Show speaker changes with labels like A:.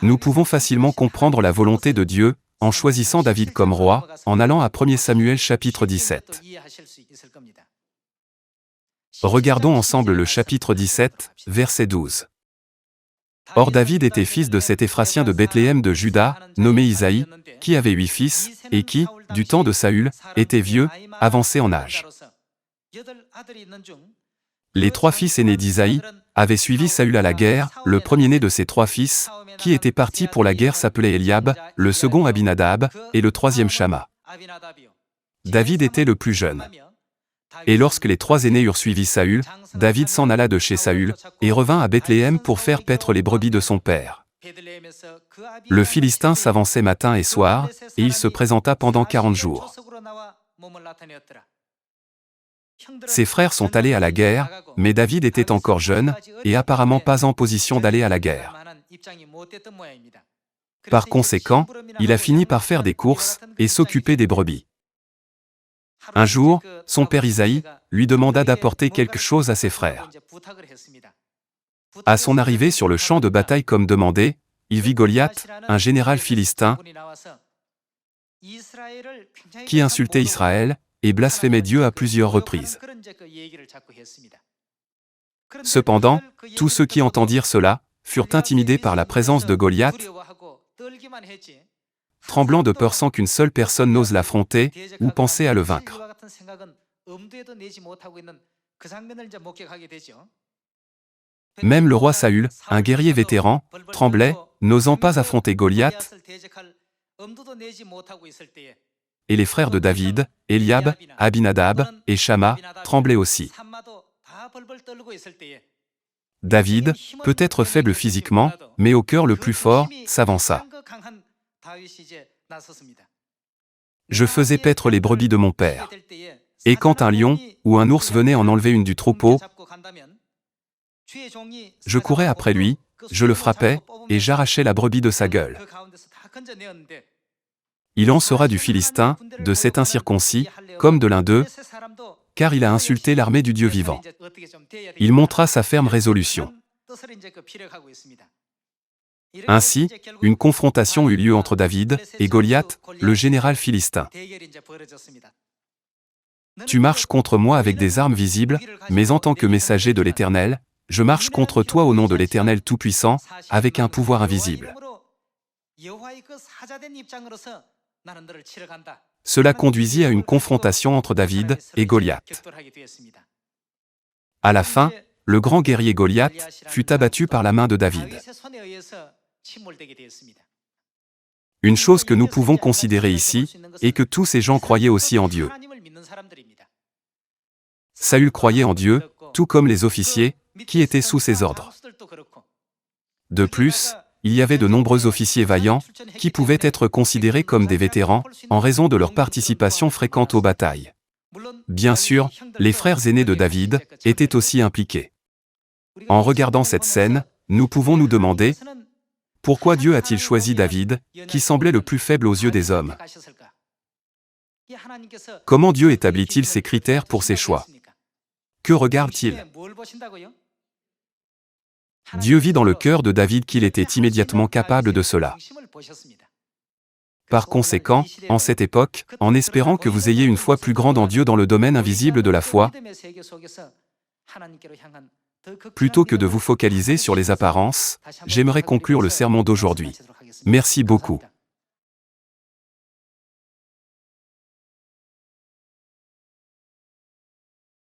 A: nous pouvons facilement comprendre la volonté de Dieu, en choisissant David comme roi, en allant à 1 Samuel chapitre 17. Regardons ensemble le chapitre 17, verset 12. Or David était fils de cet Éphratien de Bethléem de Juda, nommé Isaïe, qui avait 8 fils, et qui, du temps de Saül, était vieux, avancé en âge. Les 3 fils aînés d'Isaïe avaient suivi Saül à la guerre. Le premier-né de ces 3 fils, qui était parti pour la guerre, s'appelait Eliab, le second Abinadab, et le troisième Shama. David était le plus jeune. Et lorsque les 3 aînés eurent suivi Saül, David s'en alla de chez Saül, et revint à Bethléem pour faire paître les brebis de son père. Le Philistin s'avançait matin et soir, et il se présenta pendant 40 jours. Ses frères sont allés à la guerre, mais David était encore jeune, et apparemment pas en position d'aller à la guerre. Par conséquent, il a fini par faire des courses, et s'occuper des brebis. Un jour, son père Isaïe lui demanda d'apporter quelque chose à ses frères. À son arrivée sur le champ de bataille comme demandé, il vit Goliath, un général philistin, qui insultait Israël et blasphémait Dieu à plusieurs reprises. Cependant, tous ceux qui entendirent cela furent intimidés par la présence de Goliath, tremblant de peur sans qu'une seule personne n'ose l'affronter ou penser à le vaincre. Même le roi Saül, un guerrier vétéran, tremblait, n'osant pas affronter Goliath, et les frères de David, Eliab, Abinadab et Shama, tremblaient aussi. David, peut-être faible physiquement, mais au cœur le plus fort, s'avança. Je faisais paître les brebis de mon père. Et quand un lion ou un ours venait en enlever une du troupeau, je courais après lui, je le frappais, et j'arrachais la brebis de sa gueule. Il en sera du Philistin, de cet incirconcis, comme de l'un d'eux, car il a insulté l'armée du Dieu vivant. Il montra sa ferme résolution. Ainsi, une confrontation eut lieu entre David et Goliath, le général philistin. Tu marches contre moi avec des armes visibles, mais en tant que messager de l'Éternel, je marche contre toi au nom de l'Éternel Tout-Puissant, avec un pouvoir invisible. Cela conduisit à une confrontation entre David et Goliath. À la fin, le grand guerrier Goliath fut abattu par la main de David. Une chose que nous pouvons considérer ici est que tous ces gens croyaient aussi en Dieu. Saül croyait en Dieu, tout comme les officiers qui étaient sous ses ordres. De plus, il y avait de nombreux officiers vaillants qui pouvaient être considérés comme des vétérans en raison de leur participation fréquente aux batailles. Bien sûr, les frères aînés de David étaient aussi impliqués. En regardant cette scène, nous pouvons nous demander pourquoi Dieu a-t-il choisi David, qui semblait le plus faible aux yeux des hommes? Comment Dieu établit-il ses critères pour ses choix? Que regarde-t-il? Dieu vit dans le cœur de David qu'il était immédiatement capable de cela. Par conséquent, en cette époque, en espérant que vous ayez une foi plus grande en Dieu dans le domaine invisible de la foi, plutôt que de vous focaliser sur les apparences, j'aimerais conclure le sermon d'aujourd'hui. Merci beaucoup.